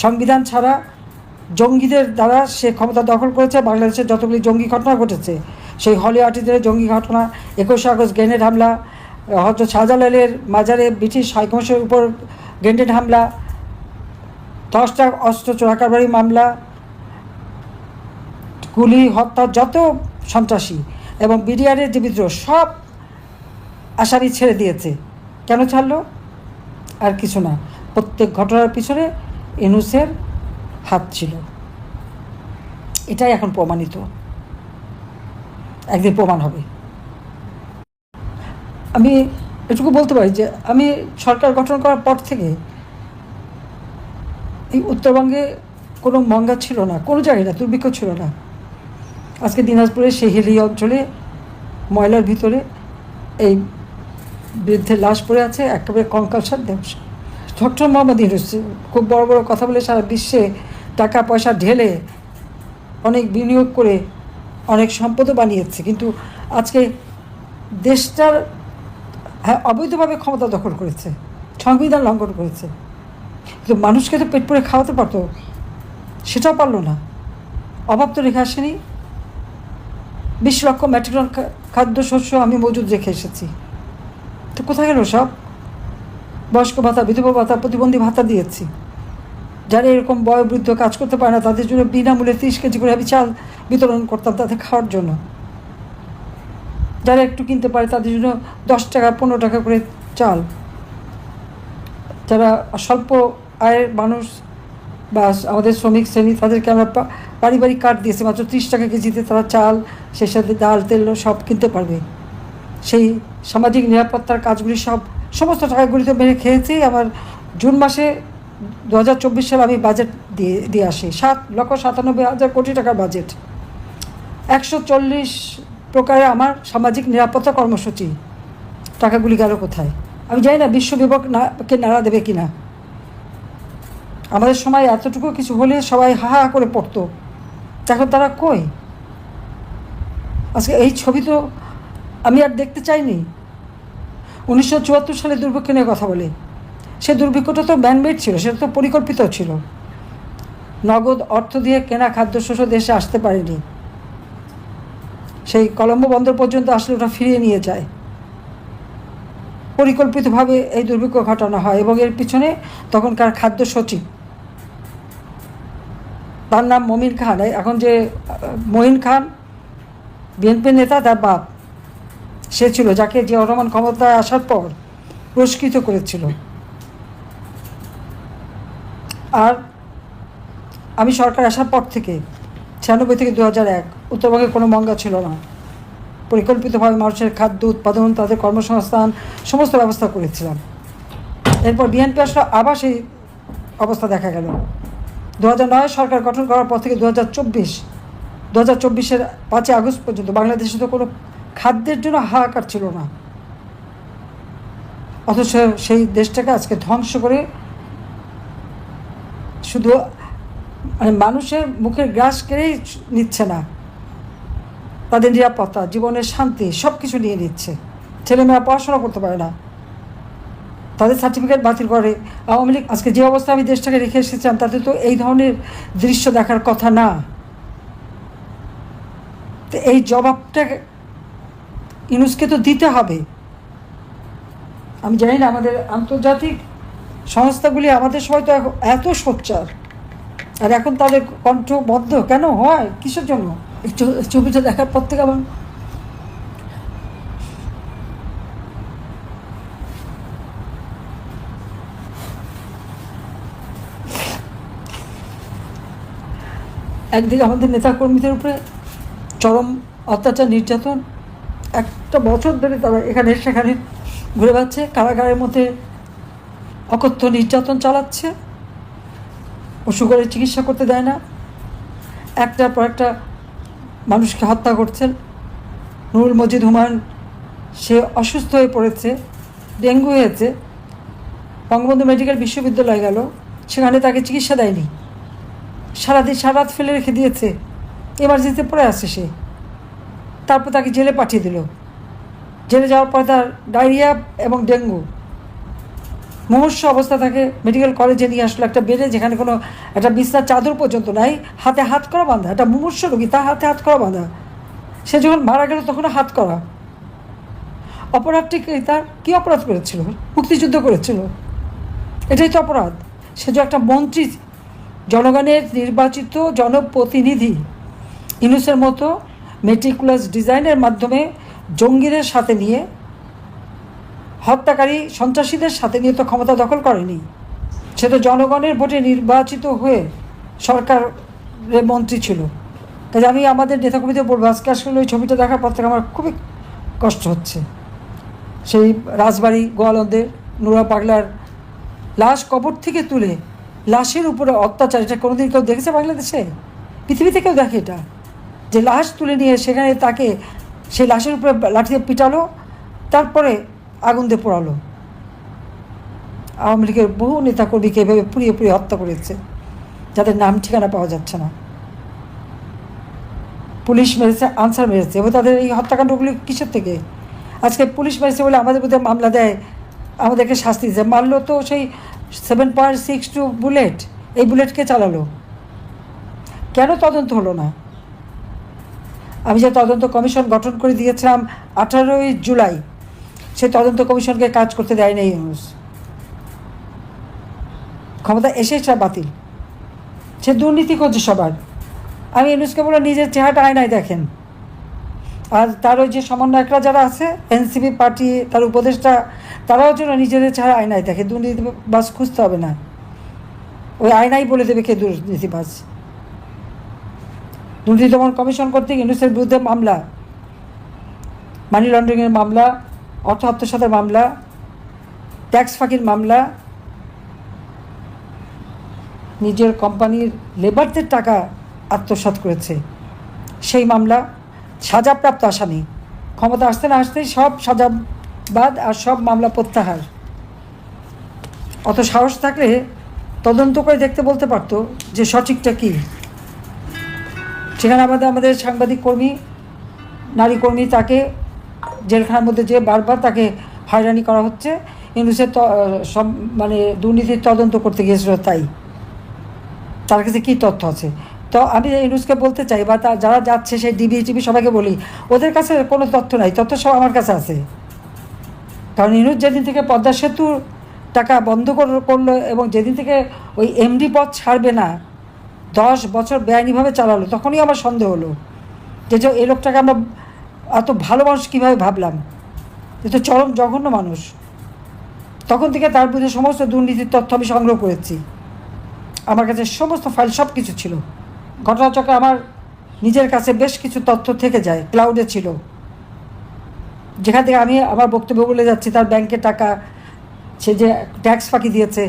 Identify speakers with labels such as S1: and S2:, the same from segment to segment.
S1: সংবিধান ছাড়া জঙ্গিদের দ্বারা সে ক্ষমতা দখল করেছে। বাংলাদেশের যতগুলি জঙ্গি ঘটনা ঘটেছে, সেই হলিউডের জঙ্গি ঘটনা, 21শে আগস্ট গ্রেনেড হামলা, হযরত শাহজালালের মাজারে ব্রিটিশ হাইকমিশনের উপর গ্রেনেড হামলা, 10টা অস্ত্র চোরাকারবারি মামলা, গুলি, হত্যা, যত সন্ত্রাসী এবং বিডিআরের যে বিদ্রোহ, সব আসামি ছেড়ে দিয়েছে। কেন ছাড়লো? আর কিছু না, প্রত্যেক ঘটনার পিছনে ইউনূসের হাত ছিল। এটাই এখন প্রমাণিত, একদিন প্রমাণ হবে। আমি এটুকু বলতে পারি যে আমি সরকার গঠন করার পর থেকে এই উত্তরবঙ্গে কোনো মঙ্গা ছিল না, কোনো জায়গায় না, দুর্ভিক্ষ ছিল না। আজকে দিনাজপুরের সেই হিলি অঞ্চলে ময়লার ভিতরে এই বৃদ্ধের লাশ পড়ে আছে, একেবারে কঙ্কালসার দেহ। ডক্টর মোহাম্মদ ইউনূস খুব বড় বড় কথা বলে সারা বিশ্বে টাকা পয়সা ঢেলে অনেক বিনিয়োগ করে অনেক সম্পদও বানিয়েছে, কিন্তু আজকে দেশটার অবৈধভাবে ক্ষমতা দখল করেছে, সংবিধান লঙ্ঘন করেছে। কিন্তু মানুষকে তো পেট পুরে খাওয়াতে পারতো, সেটাও পারলো না। অভাব তো রেখে আসেনি। 20 লক্ষ মেট্রিক টন খাদ্যশস্য আমি মজুদ রেখে এসেছি, তো কোথায় গেল সব? বয়স্ক ভাতা, বিধবা ভাতা, প্রতিবন্ধী ভাতা দিয়েছি। যারা এরকম বয়োবৃদ্ধ কাজ করতে পারে না তাদের জন্য বিনামূল্যে 30 কেজি করে আমি চাল বিতরণ করতাম তাদের খাওয়ার জন্য। যারা একটু কিনতে পারে তাদের জন্য 10 টাকা 15 টাকা করে চাল। যারা স্বল্প আয়ের মানুষ বা আমাদের শ্রমিক শ্রেণী, তাদেরকে আমরা পারিবারিক কার্ড দিয়েছি, মাত্র 30 টাকা কেজিতে তারা চাল, সেই সাথে ডাল তেল সব কিনতে পারবে। সেই সামাজিক নিরাপত্তার কাজগুলি সমস্ত টাকাগুলি তো মেরে খেয়েছি। আমার জুন মাসে 2024 সালে আমি বাজেট দিয়ে আসি, 7,97,000 কোটি টাকার বাজেট, 140 প্রকারে আমার সামাজিক নিরাপত্তা কর্মসূচি। টাকাগুলি গেল কোথায়? আমি জানি না বিশ্ব বিবেককে নাড়া দেবে কিনা। আমাদের সময় এতটুকু কিছু হলে সবাই হা হা করে পড়তো, এখন তারা কই? আজকে এই ছবি তো আমি আর দেখতে চাইনি। 1974 সালে দুর্ভিক্ষ নিয়ে কথা বলে, সে দুর্ভিক্ষটা তো ম্যানমেড ছিল, সেটা তো পরিকল্পিত ছিল। নগদ অর্থ দিয়ে কেনা খাদ্যশস্য দেশে আসতে পারেনি, সেই কলম্বো বন্দর পর্যন্ত আসলে ওটা ফিরিয়ে নিয়ে যায়। পরিকল্পিতভাবে এই দুর্ভিক্ষ ঘটানো হয় এবং এর পিছনে তখনকার খাদ্য সচিব, তার নাম মমিন খান, এখন যে মঈন খান বিএনপির নেতা, তার বাপ সে ছিল, যাকে জিয়াউর রহমান ক্ষমতায় আসার পর পুরস্কৃত করেছিল। আর আমি সরকার আসার পর থেকে 96 থেকে 2001 উত্তরবঙ্গে কোনো মঙ্গা ছিল না। পরিকল্পিতভাবে মানুষের খাদ্য উৎপাদন, তাদের কর্মসংস্থান, সমস্ত ব্যবস্থা করেছিলাম। এরপর বিএনপি আসলে আবার সেই অবস্থা দেখা গেল। 2009 সরকার গঠন করার পর থেকে 2024-এর 5 আগস্ট পর্যন্ত বাংলাদেশে তো কোনো খাদ্যের জন্য হাহাকার ছিল না। অথচ সেই দেশটাকে আজকে ধ্বংস করে শুধু মানে মানুষের মুখের গ্রাস কেড়েই নিচ্ছে না, তাদের নিরাপত্তা, জীবনের শান্তি সব কিছু নিয়ে নিচ্ছে। ছেলেমেয়েরা পড়াশোনা করতে পারে না, তাদের সার্টিফিকেট বাতিল করে। আওয়ামী লীগ আজকে যে অবস্থা আমি দেশটাকে রেখে এসেছিলাম, তাদের তো এই ধরনের দৃশ্য দেখার কথা না। তো এই জবাবটা ইউনূসকে তো দিতে হবে। আমি জানি না আমাদের আন্তর্জাতিক সংস্থাগুলি আমাদের সবাই তো এত সোচ্চার, আর এখন তাদের কণ্ঠ বদ্ধ কেন হয়? কিসের জন্য? এই ছবিটা দেখার পর থেকে আমার একদিকে আমাদের নেতাকর্মীদের উপরে চরম অত্যাচার, নির্যাতন, 1 বছর ধরে তারা এখানে সেখানে ঘুরে বেড়াচ্ছে, কারাগারের মধ্যে অকথ্য নির্যাতন চালাচ্ছে, অসুখের চিকিৎসা করতে দেয় না, একটার পর একটা মানুষকে হত্যা করছেন। নুরুল মজিদ হুমায়ুন, সে অসুস্থ হয়ে পড়েছে, ডেঙ্গু হয়েছে, বঙ্গবন্ধু মেডিকেল বিশ্ববিদ্যালয়ে গেল, সেখানে তাকে চিকিৎসা দেয়নি, সারাদিন সারা রাত ফেলে রেখে দিয়েছে, এমার্জেন্সিতে পড়ে আসছে সে। তারপর তাকে জেলে পাঠিয়ে দিল। জেলে যাওয়ার পর তার ডায়রিয়া এবং ডেঙ্গু, মুমূর্ষ অবস্থা থাকে, মেডিকেল কলেজে নিয়ে আসলো একটা বেডে, যেখানে কোনো একটা বিছনার চাদর পর্যন্ত নাই, হাতে হাত করা বাঁধা, একটা মুমূর্ষ রোগী, তার হাতে হাত করা বাঁধা। সে যখন মারা গেল তখন হাত করা। অপরাধটি তার কী অপরাধ করেছিল? মুক্তিযুদ্ধ করেছিল, এটাই তো অপরাধ। সে যে একটা মন্ত্রী, জনগণের নির্বাচিত জনপ্রতিনিধি, ইউনূসের মতো মেটিকুলাস ডিজাইনের মাধ্যমে জঙ্গিদের সাথে নিয়ে, হত্যাকারী সন্ত্রাসীদের সাথে নিয়ে তো ক্ষমতা দখল করেনি। সে তো জনগণের ভোটে নির্বাচিত হয়ে সরকারের মন্ত্রী ছিল। কাজে আমি আমাদের নেতাকর্মীদের বলবো, আজকে আসলে ওই ছবিটা দেখার পর থেকে আমার খুবই কষ্ট হচ্ছে। সেই রাজবাড়ি গোয়ালন্দের নুরা পাগলার লাশ কবর থেকে তুলে লাশের উপরে অত্যাচার, এটা কোনোদিন কেউ দেখেছে বাংলাদেশে? পৃথিবীতে কেউ দেখে এটা? যে লাশ তুলে নিয়ে সেখানে তাকে সেই লাশের উপরে লাঠি দিয়ে পিটালো, তারপরে আগুন দিয়ে পোড়ালো। আওয়ামী লীগের বহু নেতাকর্মীকে এভাবে পুড়িয়ে পুড়িয়ে হত্যা করেছে, যাদের নাম ঠিকানা পাওয়া যাচ্ছে না। পুলিশ মেরেছে, আনসার মেরেছে, এবং তাদের এই হত্যাকাণ্ডগুলি কিসের থেকে? আজকে পুলিশ মেরেছে বলে আমাদের বিরুদ্ধে মামলা দেয়, আমাদেরকে শাস্তি দিচ্ছে। মারলো তো সেই 7.62 বুলেট, এই বুলেটকে চালালো। কেন তদন্ত হলো না? আমি যে তদন্ত কমিশন গঠন করে দিয়েছিলাম 18ই জুলাই, সেই তদন্ত কমিশনকে কাজ করতে দেয় নাই ইউনূস। ক্ষমতা এসে সেটা বাতিল। সে দুর্নীতি করছে সবার। আমি ইউনূসকে বলে নিজের চেহারাটা আয়নায় দেখেন। আর তার ওই যে সমন্বয়করা যারা আছে, এনসিপি পার্টি, তার উপদেষ্টা, তারাও যেন নিজেদের চেহারা আয়নায় দেখে। দুর্নীতিবাজ খুঁজতে হবে না, ওই আয়নাই বলে দেবে কে দুর্নীতিবাজ। দুর্নীতি দমন কমিশন করতে ইউনূসের বিরুদ্ধে মামলা, মানি লন্ডারিংয়ের মামলা, অর্থ আত্মসাতের মামলা, ট্যাক্স ফাঁকির মামলা, নিজের কোম্পানির লেবারদের টাকা আত্মসাৎ করেছে সেই মামলা, সাজাপ্রাপ্ত আসামি। ক্ষমতা আসতে না আসতেই সব সাজা বাদ আর সব মামলা প্রত্যাহার। অত সাহস থাকলে তদন্ত করে দেখতে বলতে পারতো যে সঠিকটা কী। সেখানে আমাদের সাংবাদিক কর্মী, নারী কর্মী, তাকে জেলখানার মধ্যে যে বারবার তাকে হয়রানি করা হচ্ছে। ইউনূসের সব মানে দুর্নীতির তদন্ত করতে গিয়েছিল, তাই তার কাছে কী তথ্য আছে? তো আমি ইউনূসকে বলতে চাই, বা যারা যাচ্ছে সেই ডিবি টিভি সবাইকে বলি, ওদের কাছে কোনো তথ্য নাই, তথ্য সব আমার কাছে আছে। কারণ ইউনূস যেদিন থেকে পদ্মা সেতুর টাকা বন্ধ করলো এবং যেদিন থেকে ওই এমডি পদ ছাড়বে না, 10 বছর বেআইনিভাবে চালালো, তখনই আমার সন্দেহ হলো যে এই লোকটাকে আমরা এত ভালো মানুষ কীভাবে ভাবলাম, এ তো চরম জঘন্য মানুষ। তখন থেকে তার বিরুদ্ধে সমস্ত দুর্নীতির তথ্য আমি সংগ্রহ করেছি। আমার কাছে সমস্ত ফাইল সব কিছু ছিল। ঘটনাচক্রে আমার নিজের কাছে বেশ কিছু তথ্য থেকে যায়, ক্লাউডে ছিল, যেখান থেকে আমি আমার বক্তব্য বলে যাচ্ছি। তার ব্যাংকের টাকা, সে যে ট্যাক্স ফাঁকি দিয়েছে,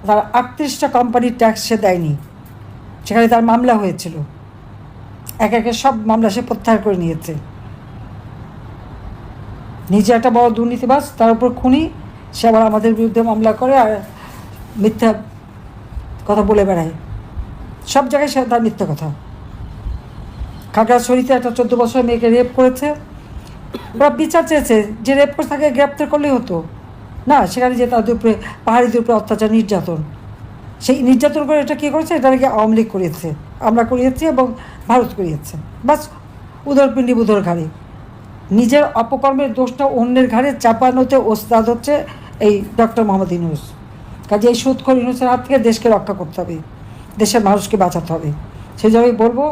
S1: তার 38টা কোম্পানির ট্যাক্স সে দেয়নি, সেখানে তার মামলা হয়েছিল। এক একে সব মামলা সে প্রত্যাহার করে নিয়েছে। নিজে একটা বড় দুর্নীতিবাজ, তার উপর খুনি, সে আবার আমাদের বিরুদ্ধে মামলা করে আর মিথ্যা কথা বলে বেড়ায়। সব জায়গায় সে তার মিথ্যা কথা। খাগড়াছড়িতে একটা 14 বছরের মেয়েকে রেপ করেছে, ওরা বিচার চেয়েছে যে রেপ করে তাকে গ্রেপ্তার করলেই হতো না, সেখানে যে তাদের উপরে, পাহাড়িদের উপরে অত্যাচার, নির্যাতন। সেই নির্যাতন করে এটা কী করেছে? এটা নাকি আওয়ামী লীগ করিয়েছে, আমরা করিয়েছি এবং ভারত করিয়েছে। বাস উদরপিণ্ডি বুধর ঘাড়ে। নিজের অপকর্মের দোষটা অন্যের ঘাড়ে চাপানোতে ওস্তাদ হচ্ছে এই ডক্টর মোহাম্মদ ইউনূস। কাজে এই সুদখোর ইউনূসের হাত থেকে দেশকে রক্ষা করতে হবে, দেশের মানুষকে বাঁচাতে হবে। সেই জন্যই বলবো,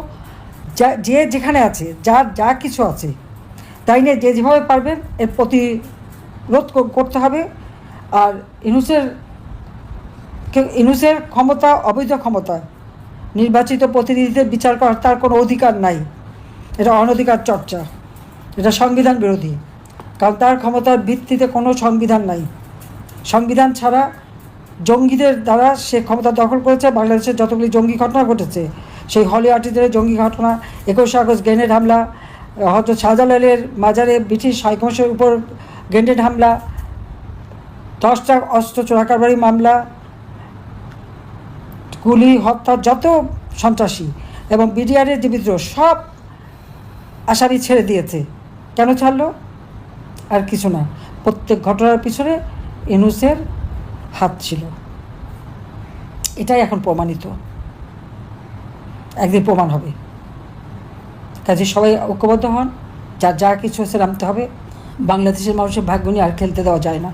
S1: যে যেখানে আছে, যার যা কিছু আছে, তাই নিয়ে যে যেভাবে পারবেন এর প্রতিরোধ করতে হবে। আর ইউনূসের ক্ষমতা অবৈধ ক্ষমতা, নির্বাচিত প্রতিনিধিদের বিচার করার তার কোনো অধিকার নাই। এটা অনধিকার চর্চা, এটা সংবিধান বিরোধী। কারণ তার ক্ষমতার ভিত্তিতে কোনো সংবিধান নাই। সংবিধান ছাড়া জঙ্গিদের দ্বারা সে ক্ষমতা দখল করেছে। বাংলাদেশের যতগুলি জঙ্গি ঘটনা ঘটেছে, সেই হলি আর্টিস্টদের জঙ্গি ঘটনা, 21শে আগস্ট গ্রেনেড হামলা, হযরত শাহজালালের মাজারে ব্রিটিশ হাইকমিশনের উপর গ্রেনেড হামলা, 10টা অস্ত্র চোরাকারবারি মামলা, গুলি, হত্যা, যত সন্ত্রাসী এবং বিডিআরের যে বিদ্রোহ, সব আসামি ছেড়ে দিয়েছে। কেন ছাড়লো? আর কিছু না, প্রত্যেক ঘটনার পিছনে ইউনূসের হাত ছিল, এটাই এখন প্রমাণিত, একদিন প্রমাণ হবে। কাজে সবাই ঐক্যবদ্ধ হন, যার যা কিছু হচ্ছে নামতে হবে। বাংলাদেশের মানুষের ভাগ্য নিয়ে আর খেলতে দেওয়া যায় না।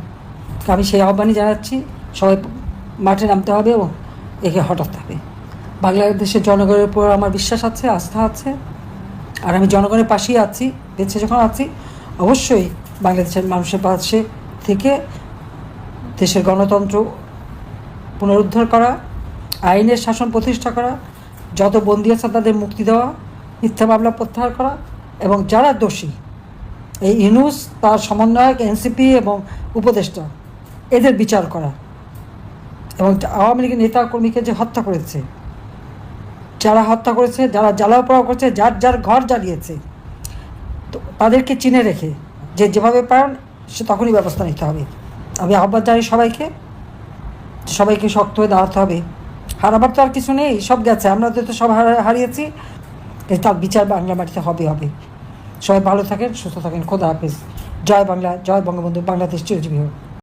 S1: আমি সেই আহ্বানই জানাচ্ছি, সবাই মাঠে নামতে হবে এবং একে হটাতে হবে। বাংলাদেশের জনগণের উপর আমার বিশ্বাস আছে, আস্থা আছে, আর আমি জনগণের পাশেই আছি। বেঁচে যখন আছি অবশ্যই বাংলাদেশের মানুষের পাশে থেকে দেশের গণতন্ত্র পুনরুদ্ধার করা, আইনের শাসন প্রতিষ্ঠা করা, যত বন্দী আছে তাদের মুক্তি দেওয়া, মিথ্যা মামলা প্রত্যাহার করা, এবং যারা দোষী এই ইউনূস, তার সমন্বয়ক, এনসিপি এবং উপদেষ্টা, এদের বিচার করা, এবং আওয়ামী লীগের নেতা কর্মীকে যে হত্যা করেছে, যারা হত্যা করেছে, যারা জ্বালাও পোড়াও করেছে, যার যার ঘর জ্বালিয়েছে, তো তাদেরকে চিনে রেখে যে যেভাবে পারেন সে তখনই ব্যবস্থা নিতে হবে। আমি আহ্বান জানাই সবাইকে শক্ত হয়ে দাঁড়াতে হবে। হারাবার তো আর কিছু নেই, সব গেছে, আমরা তো সব হারিয়েছি, তার বিচার বাংলা মাটিতে হবে। সবাই ভালো থাকেন, সুস্থ থাকেন, খোদা হাফেজ। জয় বাংলা, জয় বঙ্গবন্ধু, বাংলাদেশ চিরজীবী হোক।